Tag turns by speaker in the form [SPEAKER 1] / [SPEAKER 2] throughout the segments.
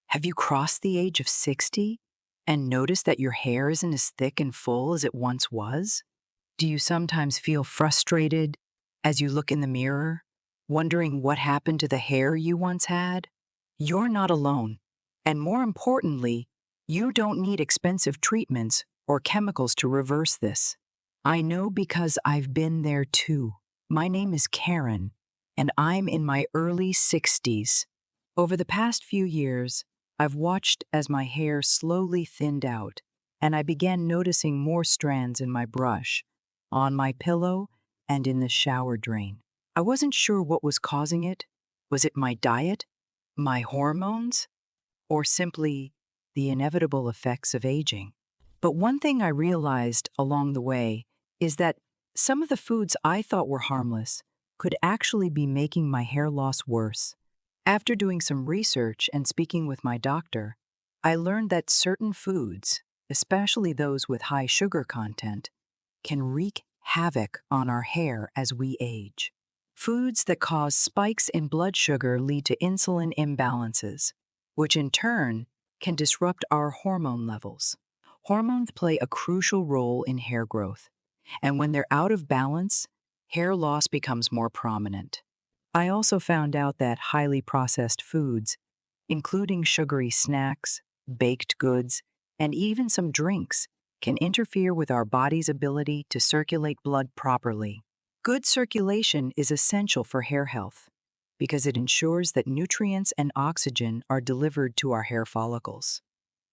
[SPEAKER 1] Have you crossed the age of 60 and noticed that your hair isn't as thick and full as it once was? Do you sometimes feel frustrated as you look in the mirror, wondering what happened to the hair you once had? You're not alone. And more importantly, you don't need expensive treatments or chemicals to reverse this. I know because I've been there too. My name is Karen, and I'm in my early 60s. Over the past few years, I've watched as my hair slowly thinned out, and I began noticing more strands in my brush, on my pillow, and in the shower drain. I wasn't sure what was causing it. Was it my diet, my hormones, or simply the inevitable effects of aging? But one thing I realized along the way is that some of the foods I thought were harmless could actually be making my hair loss worse. After doing some research and speaking with my doctor, I learned that certain foods, especially those with high sugar content, can wreak havoc on our hair as we age. Foods that cause spikes in blood sugar lead to insulin imbalances, which in turn can disrupt our hormone levels. Hormones play a crucial role in hair growth, and when they're out of balance, hair loss becomes more prominent. I also found out that highly processed foods, including sugary snacks, baked goods, and even some drinks, can interfere with our body's ability to circulate blood properly. Good circulation is essential for hair health because it ensures that nutrients and oxygen are delivered to our hair follicles.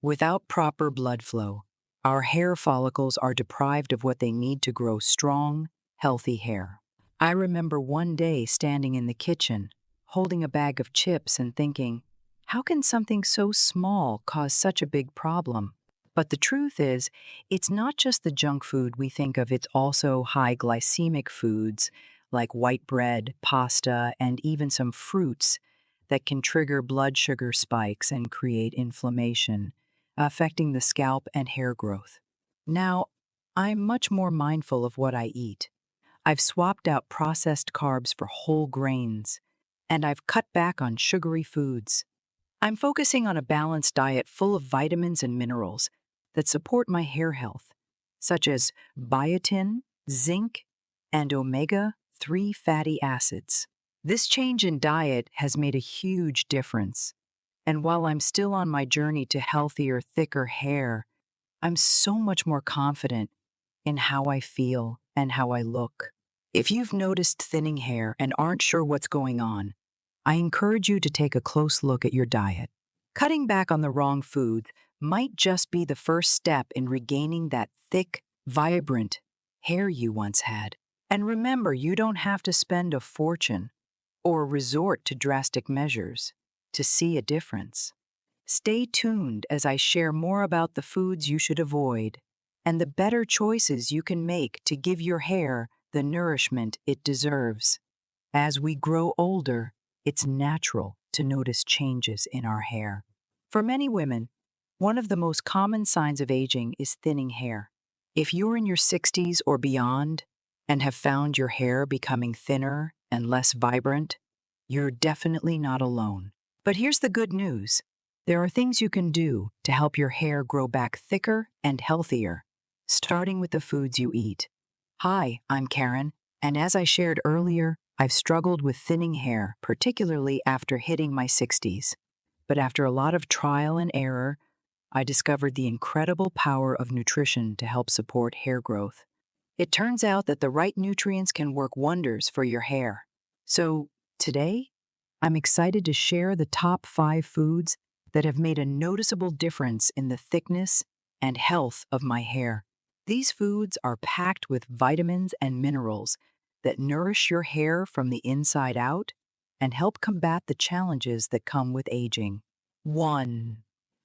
[SPEAKER 1] Without proper blood flow, our hair follicles are deprived of what they need to grow strong, healthy hair. I remember one day standing in the kitchen, holding a bag of chips and thinking, how can something so small cause such a big problem? But the truth is, it's not just the junk food we think of, it's also high glycemic foods like white bread, pasta, and even some fruits that can trigger blood sugar spikes and create inflammation, affecting the scalp and hair growth. Now, I'm much more mindful of what I eat. I've swapped out processed carbs for whole grains, and I've cut back on sugary foods. I'm focusing on a balanced diet full of vitamins and minerals that support my hair health, such as biotin, zinc, and omega-3 fatty acids. This change in diet has made a huge difference, and while I'm still on my journey to healthier, thicker hair, I'm so much more confident in how I feel and how I look. If you've noticed thinning hair and aren't sure what's going on, I encourage you to take a close look at your diet. Cutting back on the wrong foods might just be the first step in regaining that thick, vibrant hair you once had. And remember, you don't have to spend a fortune or resort to drastic measures to see a difference. Stay tuned as I share more about the foods you should avoid and the better choices you can make to give your hair the nourishment it deserves. As we grow older, it's natural to notice changes in our hair. For many women, one of the most common signs of aging is thinning hair. If you're in your 60s or beyond and have found your hair becoming thinner and less vibrant, you're definitely not alone. But here's the good news. There are things you can do to help your hair grow back thicker and healthier, starting with the foods you eat. Hi, I'm Karen, and as I shared earlier, I've struggled with thinning hair, particularly after hitting my 60s. But after a lot of trial and error, I discovered the incredible power of nutrition to help support hair growth. It turns out that the right nutrients can work wonders for your hair. So today, I'm excited to share the top 5 foods that have made a noticeable difference in the thickness and health of my hair. These foods are packed with vitamins and minerals that nourish your hair from the inside out and help combat the challenges that come with aging. 1.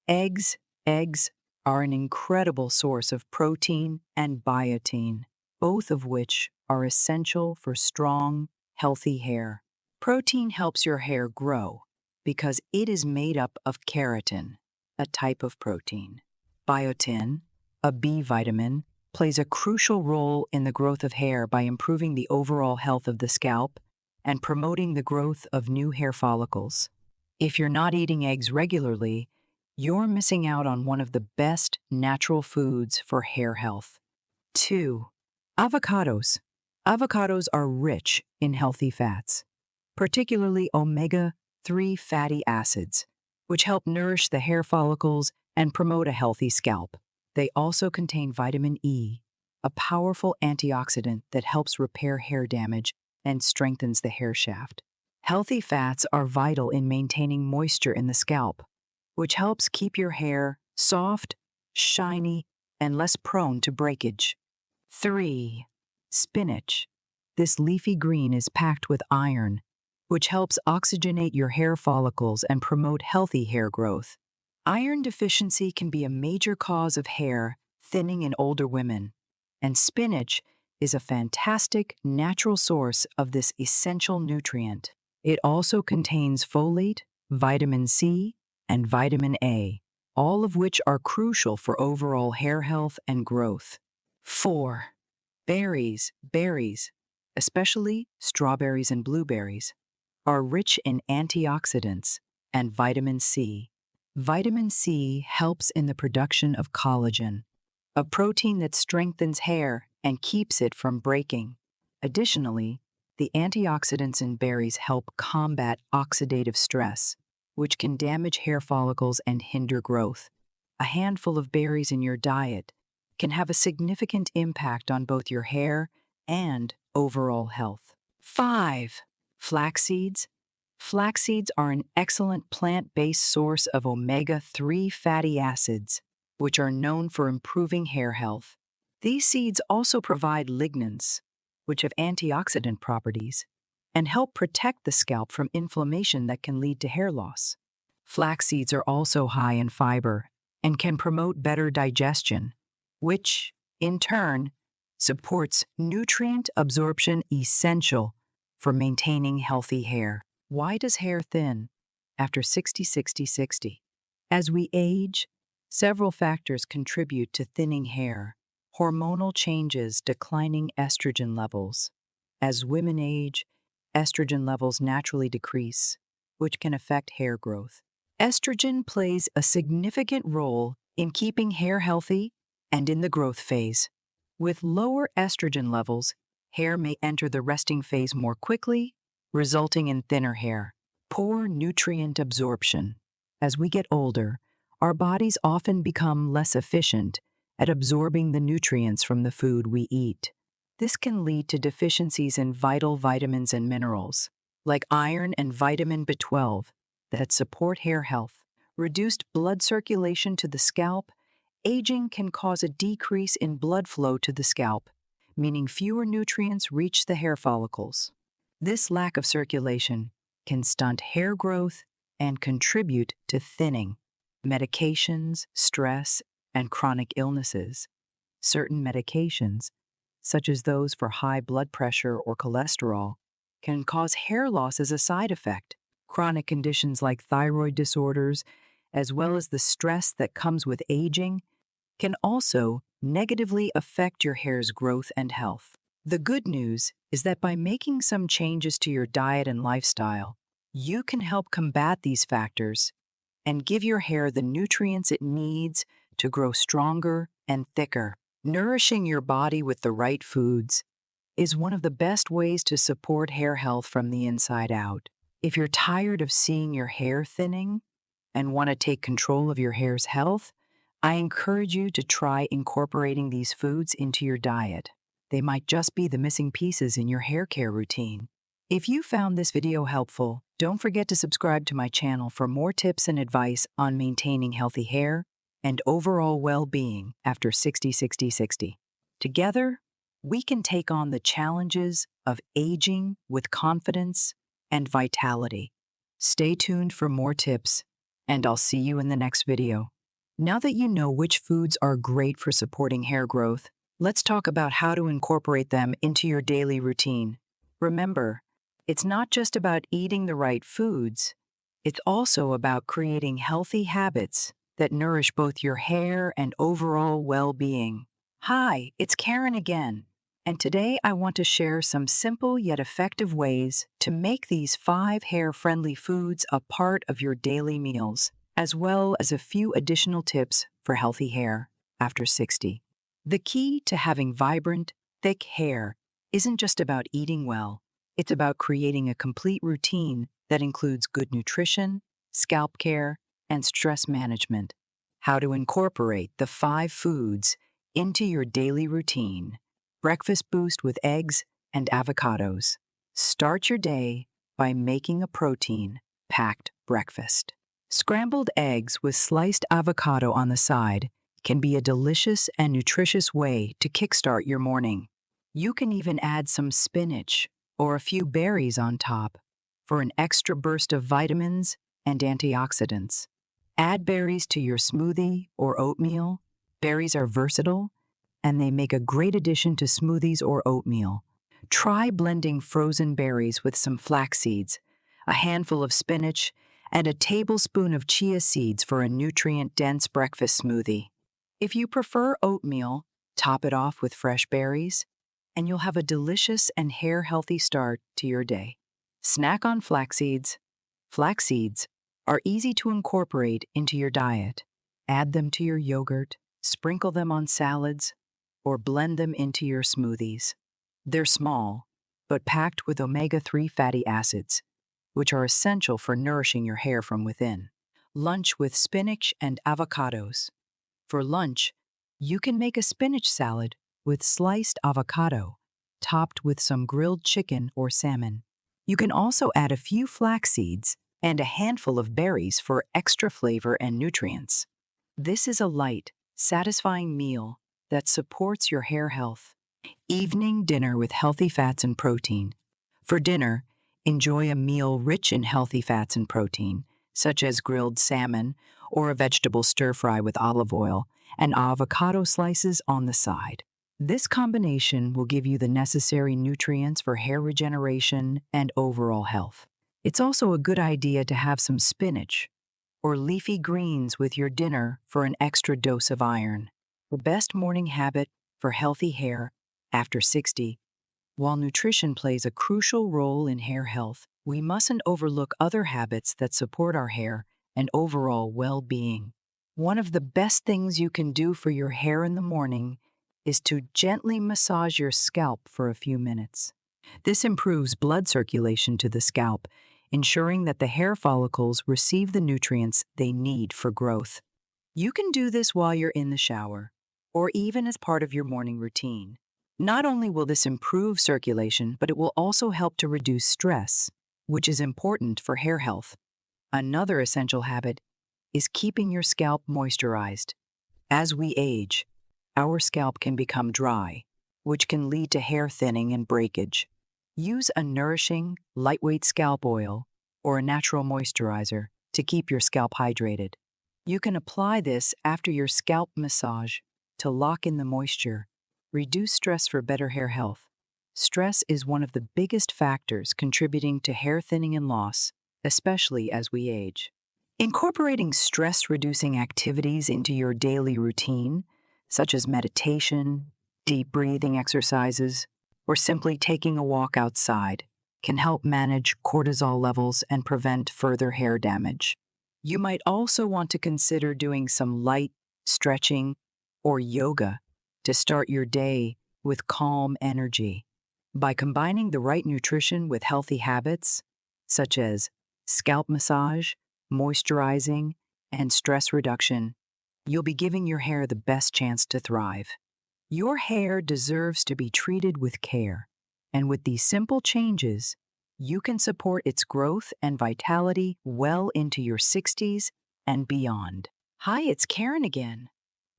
[SPEAKER 1] Eggs. Eggs are an incredible source of protein and biotin, both of which are essential for strong, healthy hair. Protein helps your hair grow because it is made up of keratin, a type of protein. Biotin, a B vitamin, plays a crucial role in the growth of hair by improving the overall health of the scalp and promoting the growth of new hair follicles. If you're not eating eggs regularly, you're missing out on one of the best natural foods for hair health. 2. Avocados. Avocados are rich in healthy fats, particularly omega-3 fatty acids, which help nourish the hair follicles and promote a healthy scalp. They also contain vitamin E, a powerful antioxidant that helps repair hair damage and strengthens the hair shaft. Healthy fats are vital in maintaining moisture in the scalp, which helps keep your hair soft, shiny, and less prone to breakage. 3. Spinach. This leafy green is packed with iron, which helps oxygenate your hair follicles and promote healthy hair growth. Iron deficiency can be a major cause of hair thinning in older women, and spinach is a fantastic natural source of this essential nutrient. It also contains folate, vitamin C, and vitamin A, all of which are crucial for overall hair health and growth. 4. Berries, especially strawberries and blueberries, are rich in antioxidants and vitamin C. Vitamin C helps in the production of collagen, a protein that strengthens hair and keeps it from breaking. Additionally, the antioxidants in berries help combat oxidative stress, which can damage hair follicles and hinder growth. A handful of berries in your diet can have a significant impact on both your hair and overall health. 5. Flax seeds. Flax seeds are an excellent plant-based source of omega-3 fatty acids, which are known for improving hair health. These seeds also provide lignans, which have antioxidant properties, and help protect the scalp from inflammation that can lead to hair loss. Flax seeds are also high in fiber and can promote better digestion, which, in turn, supports nutrient absorption essential for maintaining healthy hair. Why does hair thin after 60-60-60? As we age, several factors contribute to thinning hair. Hormonal changes, declining estrogen levels. As women age, estrogen levels naturally decrease, which can affect hair growth. Estrogen plays a significant role in keeping hair healthy and in the growth phase. With lower estrogen levels, hair may enter the resting phase more quickly, resulting in thinner hair. Poor nutrient absorption. As we get older, our bodies often become less efficient at absorbing the nutrients from the food we eat. This can lead to deficiencies in vital vitamins and minerals, like iron and vitamin B12, that support hair health. Reduced blood circulation to the scalp. Aging can cause a decrease in blood flow to the scalp, meaning fewer nutrients reach the hair follicles. This lack of circulation can stunt hair growth and contribute to thinning. Medications, stress, and chronic illnesses. Certain medications, such as those for high blood pressure or cholesterol, can cause hair loss as a side effect. Chronic conditions like thyroid disorders, as well as the stress that comes with aging, can also negatively affect your hair's growth and health. The good news is that by making some changes to your diet and lifestyle, you can help combat these factors and give your hair the nutrients it needs to grow stronger and thicker. Nourishing your body with the right foods is one of the best ways to support hair health from the inside out. If you're tired of seeing your hair thinning and want to take control of your hair's health, I encourage you to try incorporating these foods into your diet. They might just be the missing pieces in your hair care routine. If you found this video helpful, don't forget to subscribe to my channel for more tips and advice on maintaining healthy hair and overall well-being after 60-60-60. Together, we can take on the challenges of aging with confidence and vitality. Stay tuned for more tips, and I'll see you in the next video. Now that you know which foods are great for supporting hair growth, let's talk about how to incorporate them into your daily routine. Remember, it's not just about eating the right foods, it's also about creating healthy habits that nourish both your hair and overall well-being. Hi, it's Karen again, and today I want to share some simple yet effective ways to make these 5 hair-friendly foods a part of your daily meals. as well as a few additional tips for healthy hair after 60. The key to having vibrant, thick hair isn't just about eating well, it's about creating a complete routine that includes good nutrition, scalp care, and stress management. How to incorporate the 5 foods into your daily routine. Breakfast boost with eggs and avocados. Start your day by making a protein-packed breakfast. Scrambled eggs with sliced avocado on the side can be a delicious and nutritious way to kickstart your morning. You can even add some spinach or a few berries on top for an extra burst of vitamins and antioxidants. Add berries to your smoothie or oatmeal. Berries are versatile, and they make a great addition to smoothies or oatmeal. Try blending frozen berries with some flax seeds, a handful of spinach, and a tablespoon of chia seeds for a nutrient-dense breakfast smoothie. If you prefer oatmeal, top it off with fresh berries, and you'll have a delicious and hair-healthy start to your day. Snack on flax seeds. Flax seeds are easy to incorporate into your diet. Add them to your yogurt, sprinkle them on salads, or blend them into your smoothies. They're small, but packed with omega-3 fatty acids, which are essential for nourishing your hair from within. Lunch with spinach and avocados. For lunch, you can make a spinach salad with sliced avocado, topped with some grilled chicken or salmon. You can also add a few flax seeds and a handful of berries for extra flavor and nutrients. This is a light, satisfying meal that supports your hair health. Evening dinner with healthy fats and protein. For dinner, enjoy a meal rich in healthy fats and protein, such as grilled salmon or a vegetable stir-fry with olive oil and avocado slices on the side. This combination will give you the necessary nutrients for hair regeneration and overall health. It's also a good idea to have some spinach or leafy greens with your dinner for an extra dose of iron. The best morning habit for healthy hair after 60. While nutrition plays a crucial role in hair health, we mustn't overlook other habits that support our hair and overall well-being. One of the best things you can do for your hair in the morning is to gently massage your scalp for a few minutes. This improves blood circulation to the scalp, ensuring that the hair follicles receive the nutrients they need for growth. You can do this while you're in the shower, or even as part of your morning routine. Not only will this improve circulation, but it will also help to reduce stress, which is important for hair health. Another essential habit is keeping your scalp moisturized. As we age, our scalp can become dry, which can lead to hair thinning and breakage. Use a nourishing, lightweight scalp oil or a natural moisturizer to keep your scalp hydrated. You can apply this after your scalp massage to lock in the moisture. Reduce stress for better hair health. Stress is one of the biggest factors contributing to hair thinning and loss, especially as we age. Incorporating stress-reducing activities into your daily routine, such as meditation, deep breathing exercises, or simply taking a walk outside, can help manage cortisol levels and prevent further hair damage. You might also want to consider doing some light stretching or yoga to start your day with calm energy. By combining the right nutrition with healthy habits, such as scalp massage, moisturizing, and stress reduction, you'll be giving your hair the best chance to thrive. Your hair deserves to be treated with care, and with these simple changes, you can support its growth and vitality well into your 60s and beyond. Hi, it's Karen again.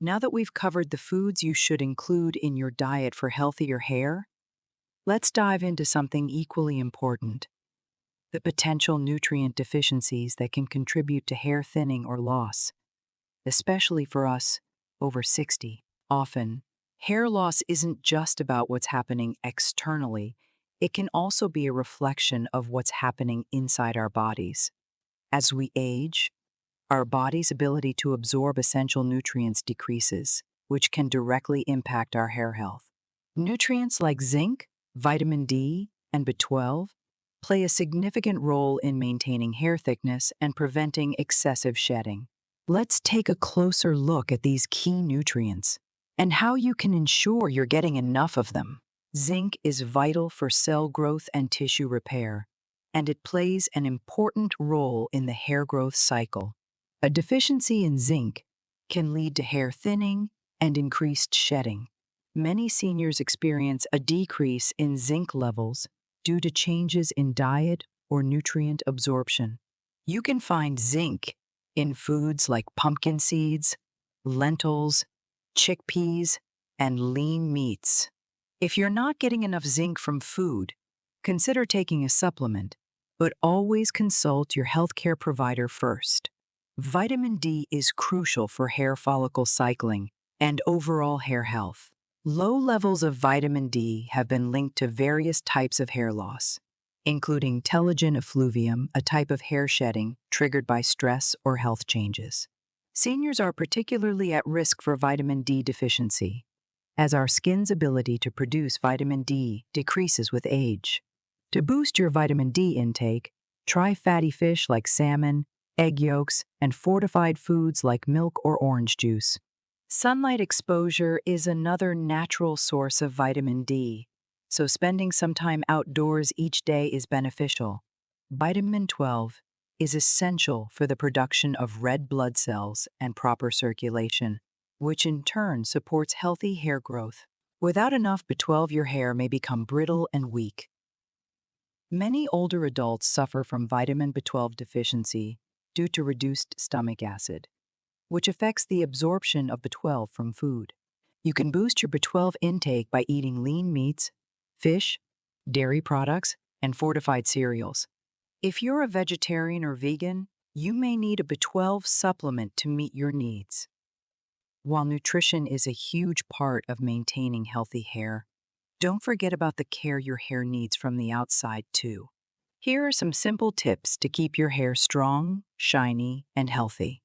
[SPEAKER 1] Now that we've covered the foods you should include in your diet for healthier hair, let's dive into something equally important: the potential nutrient deficiencies that can contribute to hair thinning or loss, especially for us over 60. Often, hair loss isn't just about what's happening externally, it can also be a reflection of what's happening inside our bodies. As we age, our body's ability to absorb essential nutrients decreases, which can directly impact our hair health. Nutrients like zinc, vitamin D, and B12 play a significant role in maintaining hair thickness and preventing excessive shedding. Let's take a closer look at these key nutrients and how you can ensure you're getting enough of them. Zinc is vital for cell growth and tissue repair, and it plays an important role in the hair growth cycle. A deficiency in zinc can lead to hair thinning and increased shedding. Many seniors experience a decrease in zinc levels due to changes in diet or nutrient absorption. You can find zinc in foods like pumpkin seeds, lentils, chickpeas, and lean meats. If you're not getting enough zinc from food, consider taking a supplement, but always consult your healthcare provider first. Vitamin D is crucial for hair follicle cycling and overall hair health. Low levels of vitamin D have been linked to various types of hair loss, including telogen effluvium, a type of hair shedding triggered by stress or health changes. Seniors are particularly at risk for vitamin D deficiency, as our skin's ability to produce vitamin D decreases with age. To boost your vitamin D intake, try fatty fish like salmon, egg yolks, and fortified foods like milk or orange juice. Sunlight exposure is another natural source of vitamin D, so spending some time outdoors each day is beneficial. Vitamin 12 is essential for the production of red blood cells and proper circulation, which in turn supports healthy hair growth. Without enough B12, your hair may become brittle and weak. Many older adults suffer from vitamin B12 deficiency due to reduced stomach acid, which affects the absorption of B12 from food. You can boost your B12 intake by eating lean meats, fish, dairy products, and fortified cereals. If you're a vegetarian or vegan, you may need a B12 supplement to meet your needs. While nutrition is a huge part of maintaining healthy hair, don't forget about the care your hair needs from the outside, too. Here are some simple tips to keep your hair strong, shiny, and healthy.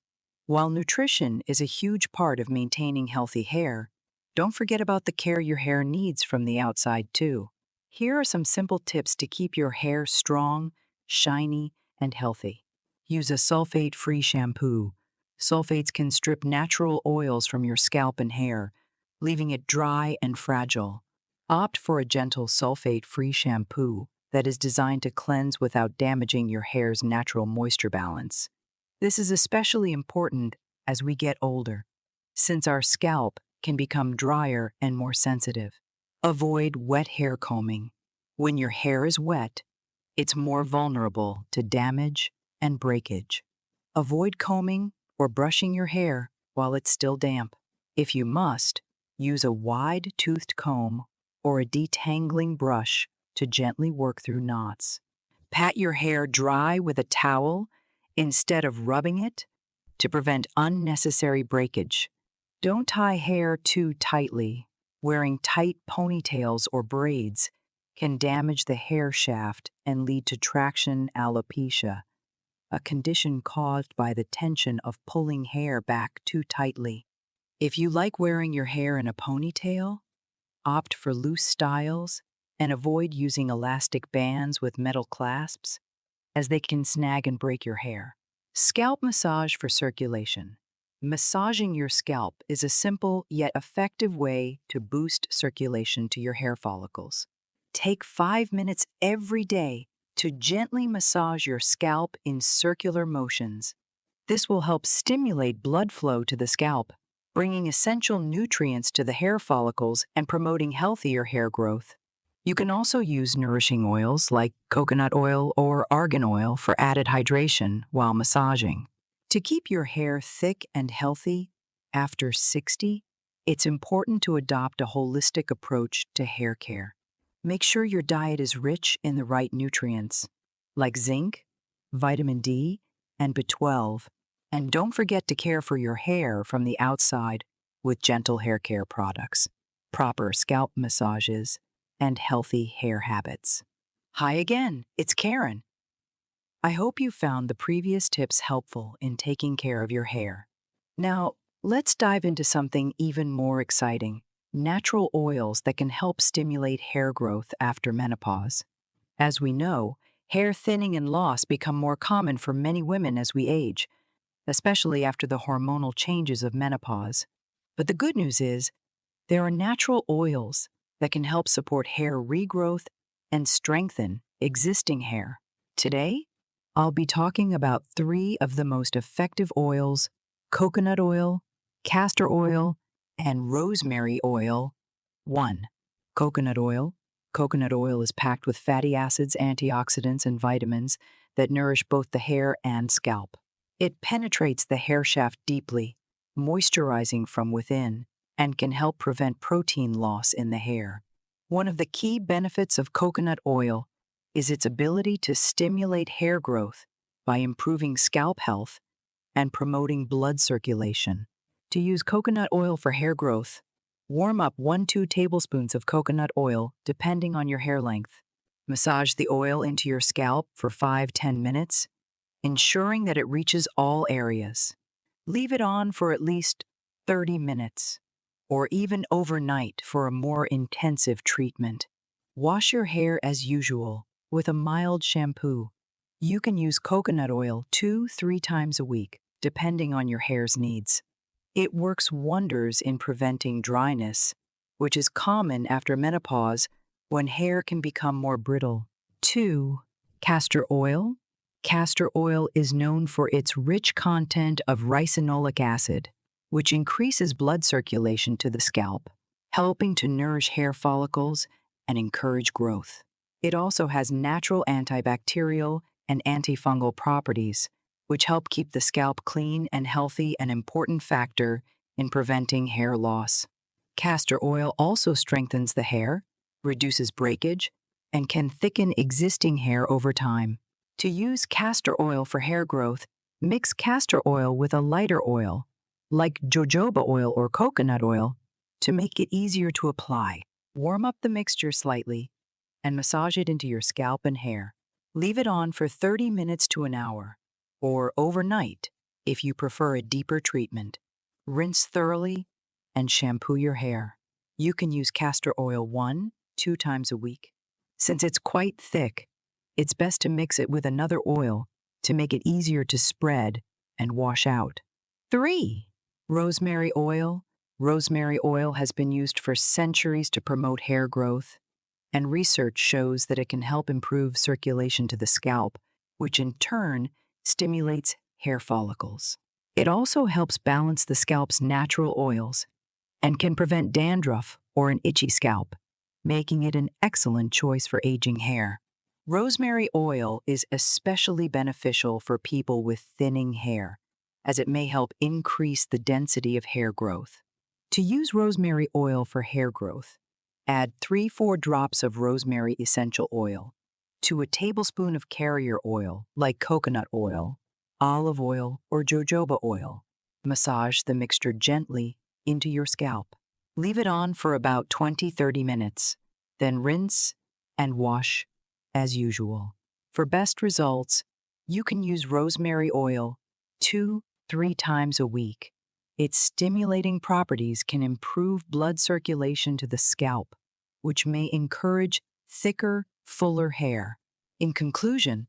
[SPEAKER 1] While nutrition is a huge part of maintaining healthy hair, don't forget about the care your hair needs from the outside, too. Here are some simple tips to keep your hair strong, shiny, and healthy. Use a sulfate-free shampoo. Sulfates can strip natural oils from your scalp and hair, leaving it dry and fragile. Opt for a gentle sulfate-free shampoo that is designed to cleanse without damaging your hair's natural moisture balance. This is especially important as we get older, since our scalp can become drier and more sensitive. Avoid wet hair combing. When your hair is wet, it's more vulnerable to damage and breakage. Avoid combing or brushing your hair while it's still damp. If you must, use a wide-toothed comb or a detangling brush to gently work through knots. Pat your hair dry with a towel instead of rubbing it to prevent unnecessary breakage. Don't tie hair too tightly. Wearing tight ponytails or braids can damage the hair shaft and lead to traction alopecia, a condition caused by the tension of pulling hair back too tightly. If you like wearing your hair in a ponytail, opt for loose styles and avoid using elastic bands with metal clasps, as they can snag and break your hair. Scalp massage for circulation. Massaging your scalp is a simple yet effective way to boost circulation to your hair follicles. Take 5 minutes every day to gently massage your scalp in circular motions. This will help stimulate blood flow to the scalp, bringing essential nutrients to the hair follicles and promoting healthier hair growth. You can also use nourishing oils like coconut oil or argan oil for added hydration while massaging. To keep your hair thick and healthy after 60, it's important to adopt a holistic approach to hair care. Make sure your diet is rich in the right nutrients, like zinc, vitamin D, and B12, and don't forget to care for your hair from the outside with gentle hair care products, proper scalp massages, and healthy hair habits. Hi again, it's Karen. I hope you found the previous tips helpful in taking care of your hair. Now, let's dive into something even more exciting: natural oils that can help stimulate hair growth after menopause. As we know, Hair thinning and loss become more common for many women as we age, especially after the hormonal changes of menopause. But the good news is, there are natural oils that can help support hair regrowth and strengthen existing hair. Today, I'll be talking about three of the most effective oils: coconut oil, castor oil, and rosemary oil. 1. Coconut oil. Coconut oil is packed with fatty acids, antioxidants, and vitamins that nourish both the hair and scalp. It penetrates the hair shaft deeply, moisturizing from within, and can help prevent protein loss in the hair. One of the key benefits of coconut oil is its ability to stimulate hair growth by improving scalp health and promoting blood circulation. To use coconut oil for hair growth, warm up 1-2 tablespoons of coconut oil depending on your hair length. Massage the oil into your scalp for 5-10 minutes, ensuring that it reaches all areas. Leave it on for at least 30 minutes, or even overnight for a more intensive treatment. Wash your hair as usual with a mild shampoo. You can use coconut oil 2-3 times a week, depending on your hair's needs. It works wonders in preventing dryness, which is common after menopause when hair can become more brittle. 2. Castor oil. Castor oil is known for its rich content of ricinoleic acid, which increases blood circulation to the scalp, helping to nourish hair follicles and encourage growth. It also has natural antibacterial and antifungal properties, which help keep the scalp clean and healthy, an important factor in preventing hair loss. Castor oil also strengthens the hair, reduces breakage, and can thicken existing hair over time. To use castor oil for hair growth, mix castor oil with a lighter oil, like jojoba oil or coconut oil, to make it easier to apply. Warm up the mixture slightly and massage it into your scalp and hair. Leave it on for 30 minutes to an hour, or overnight if you prefer a deeper treatment. Rinse thoroughly and shampoo your hair. You can use castor oil 1-2 times a week. Since it's quite thick, it's best to mix it with another oil to make it easier to spread and wash out. 3. Rosemary oil. Rosemary oil has been used for centuries to promote hair growth, and research shows that it can help improve circulation to the scalp, which in turn stimulates hair follicles. It also helps balance the scalp's natural oils and can prevent dandruff or an itchy scalp, making it an excellent choice for aging hair. Rosemary oil is especially beneficial for people with thinning hair, as it may help increase the density of hair growth. To use rosemary oil for hair growth, add 3-4 drops of rosemary essential oil to a tablespoon of carrier oil like coconut oil, olive oil, or jojoba oil. Massage the mixture gently into your scalp. Leave it on for about 20-30 minutes, then rinse and wash as usual. For best results, you can use rosemary oil 2-3 times a week. Its stimulating properties can improve blood circulation to the scalp, which may encourage thicker, fuller hair. In conclusion,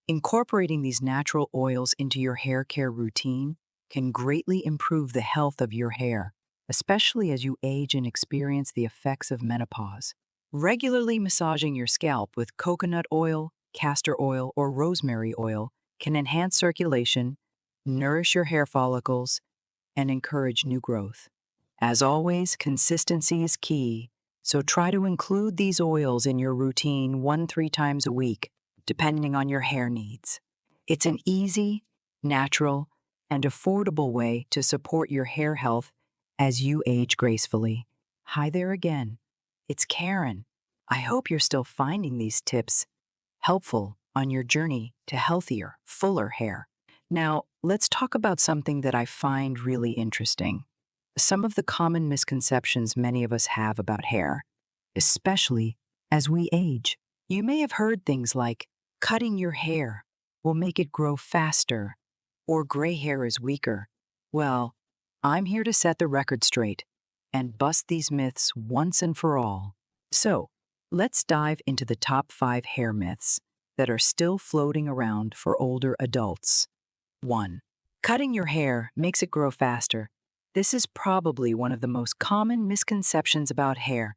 [SPEAKER 1] incorporating these natural oils into your hair care routine can greatly improve the health of your hair, especially as you age and experience the effects of menopause. Regularly massaging your scalp with coconut oil, castor oil, or rosemary oil can enhance circulation, nourish your hair follicles, and encourage new growth. As always, consistency is key, so try to include these oils in your routine 1-3 times a week, depending on your hair needs. It's an easy, natural, and affordable way to support your hair health as you age gracefully. Hi there again. It's Karen. I hope you're still finding these tips helpful on your journey to healthier, fuller hair. Now, let's talk about something that I find really interesting. Some of the common misconceptions many of us have about hair, especially as we age. You may have heard things like, cutting your hair will make it grow faster, or gray hair is weaker. Well, I'm here to set the record straight and bust these myths once and for all. So, let's dive into the top 5 hair myths that are still floating around for older adults. 1. Cutting your hair makes it grow faster. This is probably one of the most common misconceptions about hair.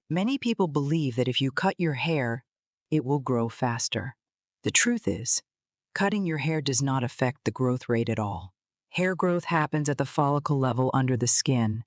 [SPEAKER 1] Many people believe that if you cut your hair, it will grow faster. The truth is, cutting your hair does not affect the growth rate at all. Hair growth happens at the follicle level under the skin,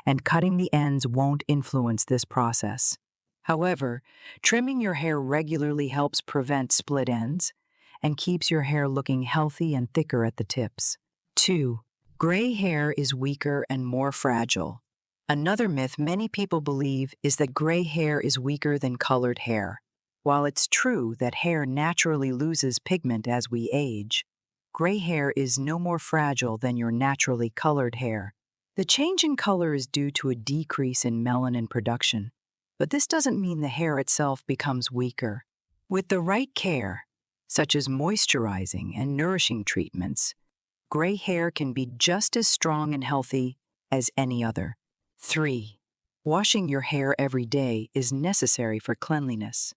[SPEAKER 1] and cutting the ends won't influence this process. However, trimming your hair regularly helps prevent split ends and keeps your hair looking healthy and thicker at the tips. 2. Gray hair is weaker and more fragile. Another myth many people believe is that gray hair is weaker than colored hair. While it's true that hair naturally loses pigment as we age, gray hair is no more fragile than your naturally colored hair. The change in color is due to a decrease in melanin production, but this doesn't mean the hair itself becomes weaker. With the right care, such as moisturizing and nourishing treatments, gray hair can be just as strong and healthy as any other. 3. Washing your hair every day is necessary for cleanliness.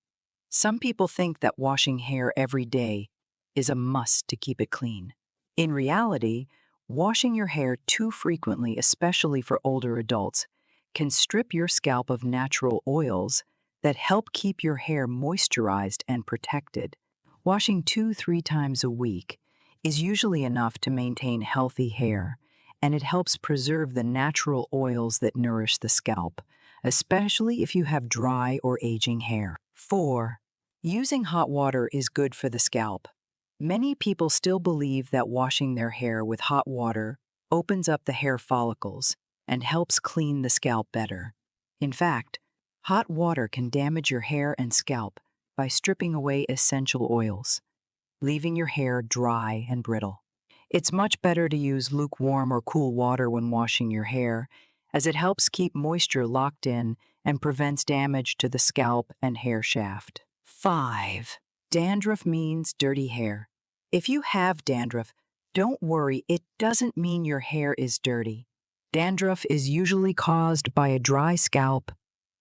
[SPEAKER 1] Some people think that washing hair every day is a must to keep it clean. In reality, washing your hair too frequently, especially for older adults, can strip your scalp of natural oils that help keep your hair moisturized and protected. Washing 2-3 times a week is usually enough to maintain healthy hair, and it helps preserve the natural oils that nourish the scalp, especially if you have dry or aging hair. 4. Using hot water is good for the scalp. Many people still believe that washing their hair with hot water opens up the hair follicles and helps clean the scalp better. In fact, hot water can damage your hair and scalp by stripping away essential oils, leaving your hair dry and brittle. It's much better to use lukewarm or cool water when washing your hair, as it helps keep moisture locked in and prevents damage to the scalp and hair shaft. 5. Dandruff means dirty hair. If you have dandruff, don't worry, it doesn't mean your hair is dirty. Dandruff is usually caused by a dry scalp,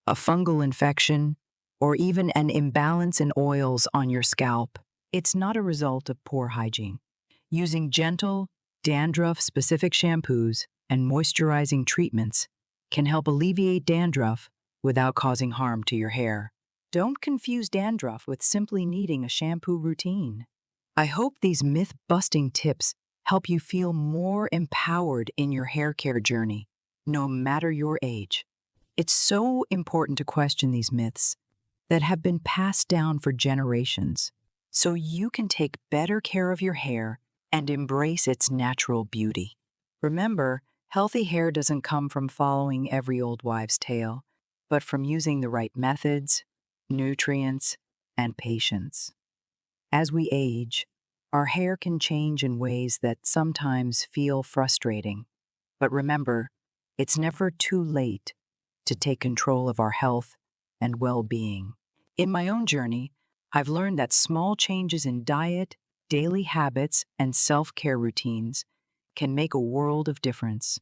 [SPEAKER 1] a fungal infection, or even an imbalance in oils on your scalp. It's not a result of poor hygiene. Using gentle, dandruff-specific shampoos and moisturizing treatments can help alleviate dandruff without causing harm to your hair. Don't confuse dandruff with simply needing a shampoo routine. I hope these myth-busting tips help you feel more empowered in your hair care journey, no matter your age. It's so important to question these myths that have been passed down for generations, so you can take better care of your hair and embrace its natural beauty. Remember, healthy hair doesn't come from following every old wives' tale, but from using the right methods, nutrients, and patience. As we age, our hair can change in ways that sometimes feel frustrating. But remember, it's never too late to take control of our health and well-being. In my own journey, I've learned that small changes in diet, daily habits, and self-care routines can make a world of difference.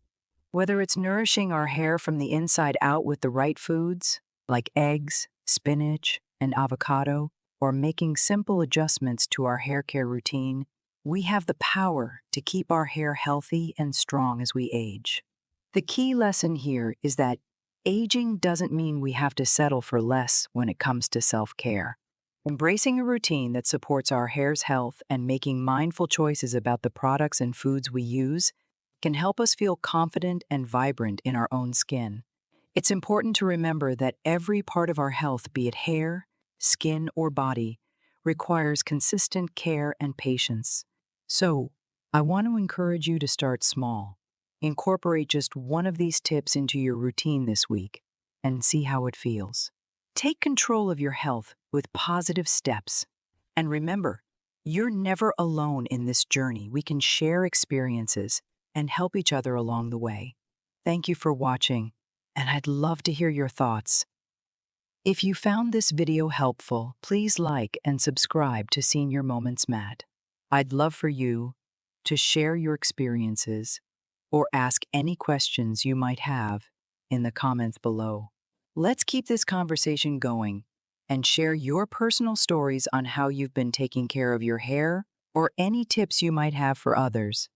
[SPEAKER 1] Whether it's nourishing our hair from the inside out with the right foods, like eggs, spinach, and avocado, or making simple adjustments to our hair care routine, we have the power to keep our hair healthy and strong as we age. The key lesson here is that aging doesn't mean we have to settle for less when it comes to self-care. Embracing a routine that supports our hair's health and making mindful choices about the products and foods we use can help us feel confident and vibrant in our own skin. It's important to remember that every part of our health, be it hair, skin, or body, requires consistent care and patience. So, I want to encourage you to start small. Incorporate just one of these tips into your routine this week and see how it feels. Take control of your health with positive steps. And remember, you're never alone in this journey. We can share experiences and help each other along the way. Thank you for watching, and I'd love to hear your thoughts. If you found this video helpful, please like and subscribe to Senior Moments Matt. I'd love for you to share your experiences or ask any questions you might have in the comments below. Let's keep this conversation going and share your personal stories on how you've been taking care of your hair or any tips you might have for others.